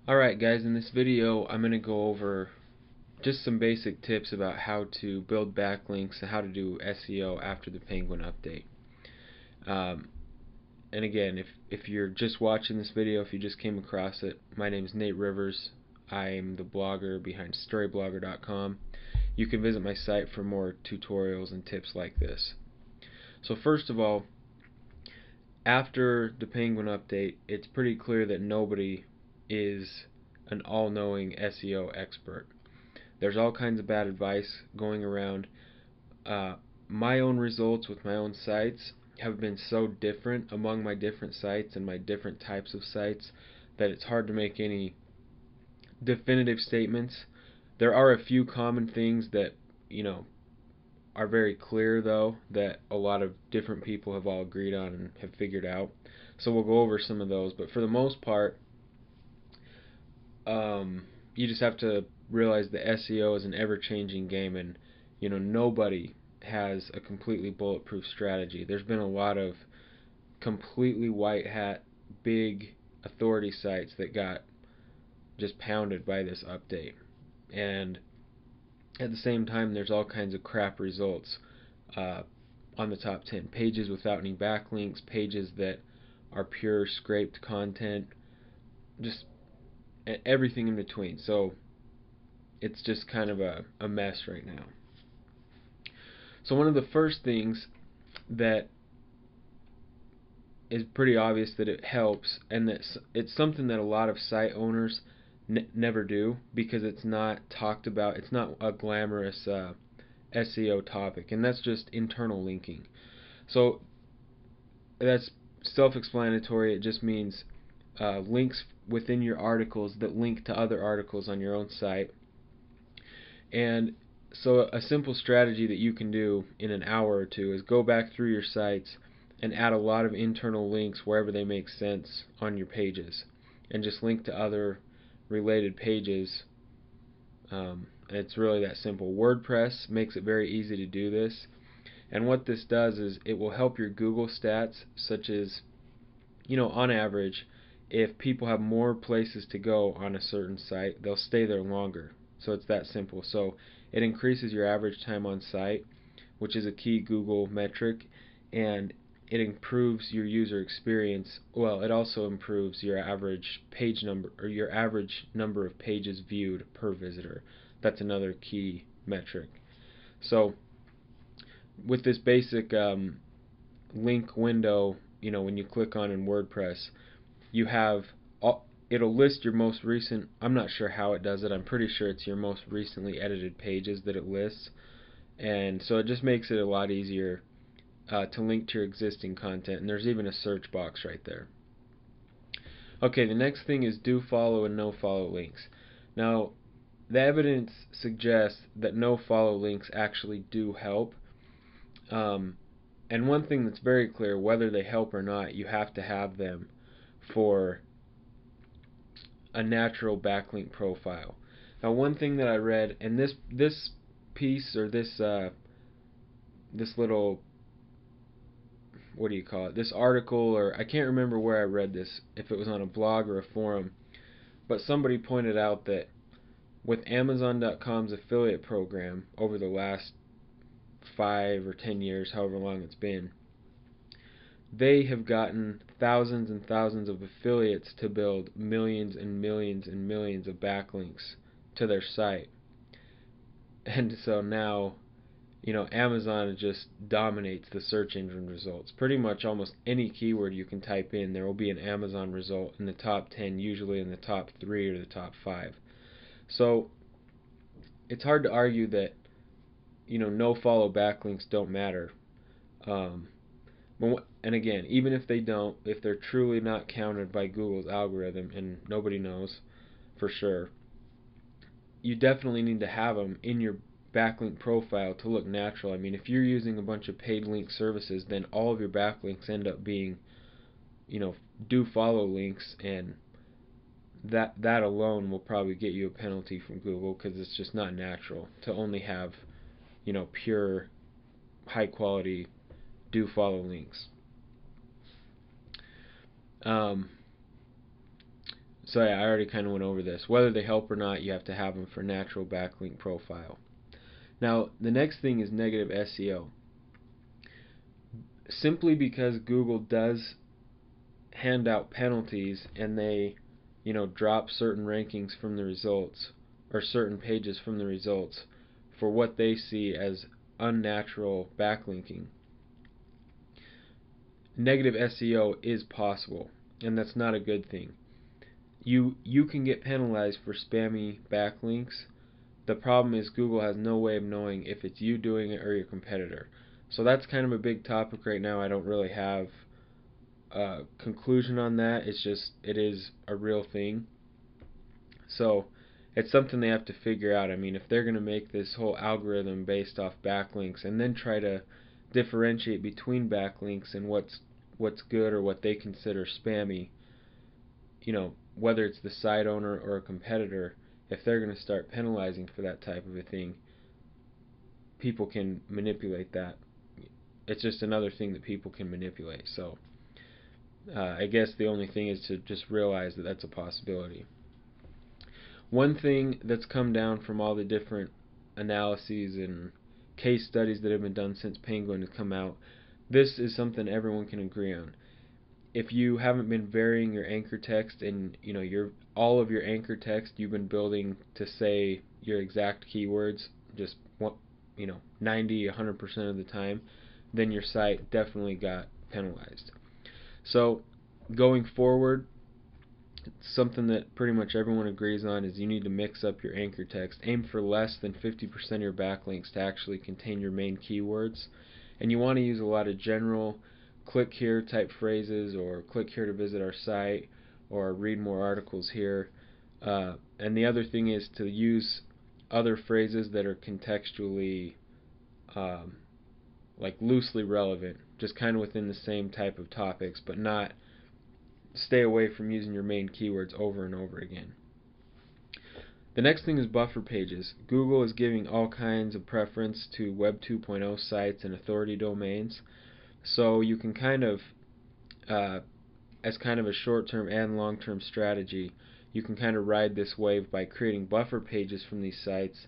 Alright guys, in this video I'm going to go over just some basic tips about how to build backlinks and how to do SEO after the Penguin update. Um, and again, if you're just watching this video, if you just came across it, my name is Nate Rivers. I'm the blogger behind storyblogger.com. You can visit my site for more tutorials and tips like this. So first of all, after the Penguin update, it's pretty clear that nobody is an all-knowing SEO expert. There's all kinds of bad advice going around. Uh, my own results with my own sites have been so different among my different sites and my different types of sites that it's hard to make any definitive statements. There are a few common things that, you know, are very clear though, that a lot of different people have all agreed on and have figured out. So we'll go over some of those, but for the most part, you just have to realize that SEO is an ever-changing game, and nobody has a completely bulletproof strategy. There's been a lot of completely white hat, big authority sites that got just pounded by this update, and at the same time, there's all kinds of crap results uh, on the top 10 pages without any backlinks, pages that are pure scraped content, just everything in between. So it's just kind of a mess right now. So one of the first things that is pretty obvious that it helps, and that it's something that a lot of site owners never do because it's not talked about. It's not a glamorous SEO topic, and that's just internal linking. So that's self-explanatory. It just means links within your articles that link to other articles on your own site. And so a simple strategy that you can do in an hour or two is go back through your sites and add a lot of internal links wherever they make sense on your pages, and just link to other related pages. It's really that simple. WordPress makes it very easy to do this, and what this does is it will help your Google stats, such as, on average, if people have more places to go on a certain site, they'll stay there longer. So it's that simple. So it increases your average time on site, which is a key Google metric, and it improves your user experience. Well, it also improves your average page number, or your average number of pages viewed per visitor. That's another key metric. So with this basic link window, when you click on in WordPress, you have it'll list your most recent. I'm not sure how it does it. I'm pretty sure it's your most recently edited pages that it lists, and so it just makes it a lot easier to link to your existing content. And there's even a search box right there. Okay, the next thing is do follow and no follow links. Now, the evidence suggests that no follow links actually do help. And one thing that's very clear, whether they help or not, you have to have them for a natural backlink profile. Now, one thing that I read, and this piece, or this little, what do you call it? This article, or I can't remember where I read this, if it was on a blog or a forum, but somebody pointed out that with Amazon.com's affiliate program over the last 5 or 10 years, however long it's been, they have gotten thousands and thousands of affiliates to build millions and millions and millions of backlinks to their site. And so now, Amazon just dominates the search engine results. Pretty much almost any keyword you can type in, there will be an Amazon result in the top 10, usually in the top 3 or the top 5. So it's hard to argue that, no follow backlinks don't matter. Um, and again, even if they don't, if they're truly not counted by Google's algorithm, and nobody knows for sure, you definitely need to have them in your backlink profile to look natural. I mean, if you're using a bunch of paid link services, then all of your backlinks end up being, do follow links, and that alone will probably get you a penalty from Google, because it's just not natural to only have, pure high quality do follow links. Um, So yeah, I already kind of went over this. Whether they help or not, you have to have them for natural backlink profile. Now, the next thing is negative SEO. Simply because Google does hand out penalties and they, drop certain rankings from the results or certain pages from the results for what they see as unnatural backlinking. Negative SEO is possible, and that's not a good thing. You can get penalized for spammy backlinks. The problem is Google has no way of knowing if it's you doing it or your competitor. So that's kind of a big topic right now. I don't really have a conclusion on that. It is a real thing. So it's something they have to figure out. I mean, if they're going to make this whole algorithm based off backlinks and then try to differentiate between backlinks and what's good or what they consider spammy, whether it's the site owner or a competitor, if they're going to start penalizing for that type of a thing, people can manipulate that. It's just another thing that people can manipulate. So I guess the only thing is to just realize that that's a possibility. One thing that's come down from all the different analyses and case studies that have been done since Penguin has come out, this is something everyone can agree on. If you haven't been varying your anchor text and all of your anchor text you've been building to say your exact keywords just 90, 100% of the time, then your site definitely got penalized. So going forward, something that pretty much everyone agrees on is you need to mix up your anchor text. Aim for less than 50% of your backlinks to actually contain your main keywords, and you want to use a lot of general click here type phrases, or click here to visit our site, or read more articles here. And the other thing is to use other phrases that are contextually like loosely relevant, just kind of within the same type of topics, but not stay away from using your main keywords over and over again. The next thing is buffer pages. Google is giving all kinds of preference to Web 2.0 sites and authority domains, so you can kind of, as kind of a short-term and long-term strategy, you can kind of ride this wave by creating buffer pages from these sites,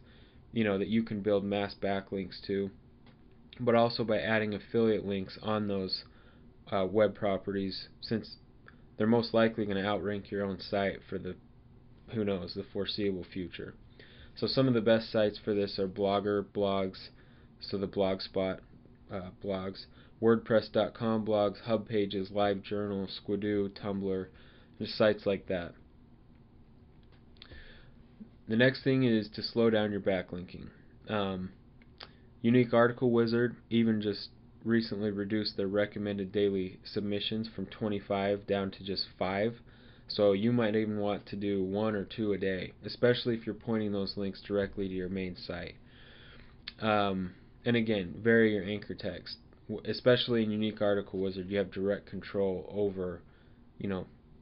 that you can build mass backlinks to, but also by adding affiliate links on those web properties, since they're most likely going to outrank your own site for the foreseeable future. So some of the best sites for this are Blogger, blogs, so the Blogspot blogs, WordPress.com blogs, Hub Pages, LiveJournal, Squidoo, Tumblr, just sites like that. The next thing is to slow down your backlinking. Unique Article Wizard even just recently reduced their recommended daily submissions from 25 down to just 5. So you might even want to do 1 or 2 a day, especially if you're pointing those links directly to your main site. And again, vary your anchor text. Especially in Unique Article Wizard, you have direct control over,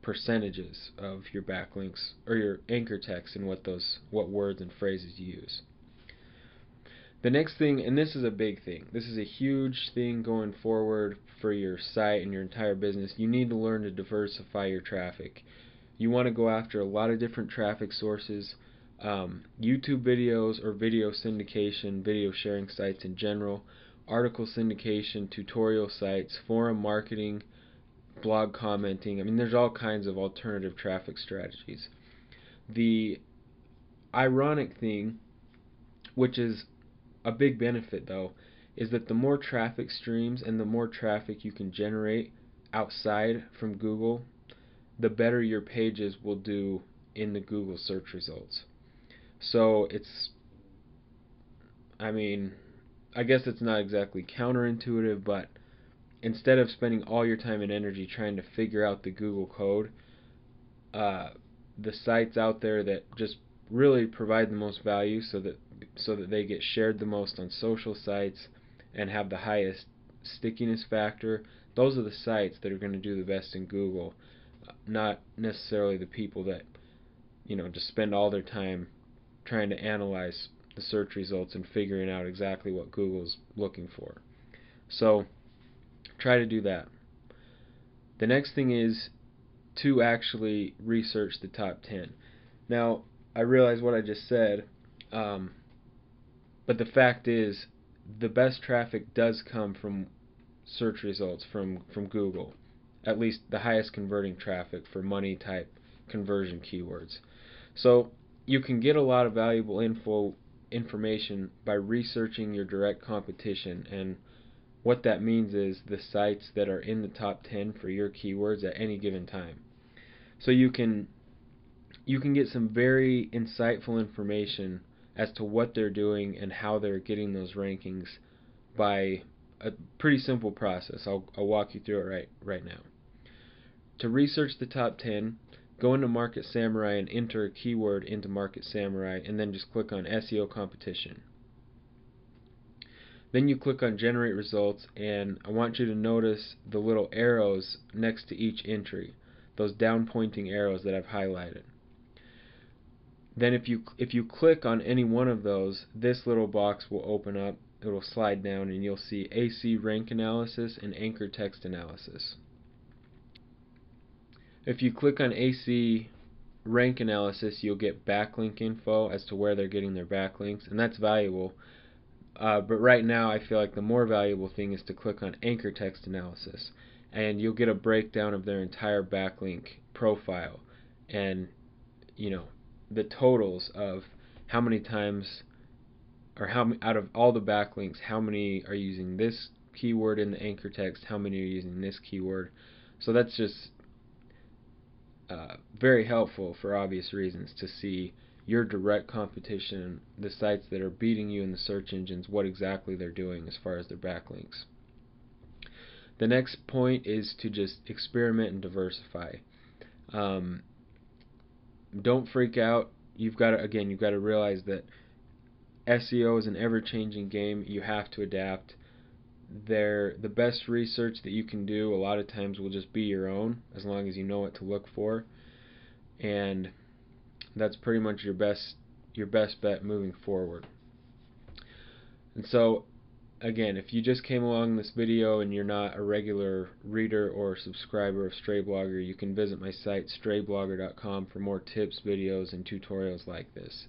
percentages of your backlinks or your anchor text and what words and phrases you use. The next thing, and this is a big thing, this is a huge thing going forward for your site and your entire business, you need to learn to diversify your traffic. You want to go after a lot of different traffic sources, YouTube videos or video syndication, video sharing sites in general, article syndication, tutorial sites, forum marketing, blog commenting. I mean, there's all kinds of alternative traffic strategies. The ironic thing, which is a big benefit though, is that the more traffic streams and the more traffic you can generate outside from Google, the better your pages will do in the Google search results. So I guess it's not exactly counterintuitive, but instead of spending all your time and energy trying to figure out the Google code, the sites out there that just really provide the most value so that they get shared the most on social sites and have the highest stickiness factor, those are the sites that are going to do the best in Google, not necessarily the people that just spend all their time trying to analyze the search results and figuring out exactly what Google's looking for. So try to do that. The next thing is to actually research the top 10. Now, I realize what I just said, but the fact is, the best traffic does come from search results from Google, at least the highest converting traffic for money type conversion keywords. So you can get a lot of valuable information by researching your direct competition, and what that means is the sites that are in the top 10 for your keywords at any given time. So you can get some very insightful information as to what they're doing and how they're getting those rankings by a pretty simple process. I'll walk you through it right now. To research the top 10, go into Market Samurai and enter a keyword into Market Samurai, and then just click on SEO competition. Then you click on generate results, and I want you to notice the little arrows next to each entry, those down pointing arrows that I've highlighted. Then if you click on any one of those, this little box will open up. It will slide down and you'll see AC rank analysis and anchor text analysis. If you click on AC rank analysis, you'll get backlink info as to where they're getting their backlinks, and that's valuable. But right now I feel like the more valuable thing is to click on anchor text analysis, and you'll get a breakdown of their entire backlink profile, and the totals of how many times, or how out of all the backlinks, how many are using this keyword in the anchor text, how many are using this keyword. So that's just very helpful for obvious reasons to see your direct competition, the sites that are beating you in the search engines, what exactly they're doing as far as their backlinks. The next point is to just experiment and diversify. Don't freak out. You've got to realize that SEO is an ever-changing game. You have to adapt. The best research that you can do a lot of times will just be your own, as long as you know what to look for, and that's pretty much your best bet moving forward. And so again, if you just came along this video and you're not a regular reader or subscriber of StrayBlogger, you can visit my site strayblogger.com for more tips, videos, and tutorials like this.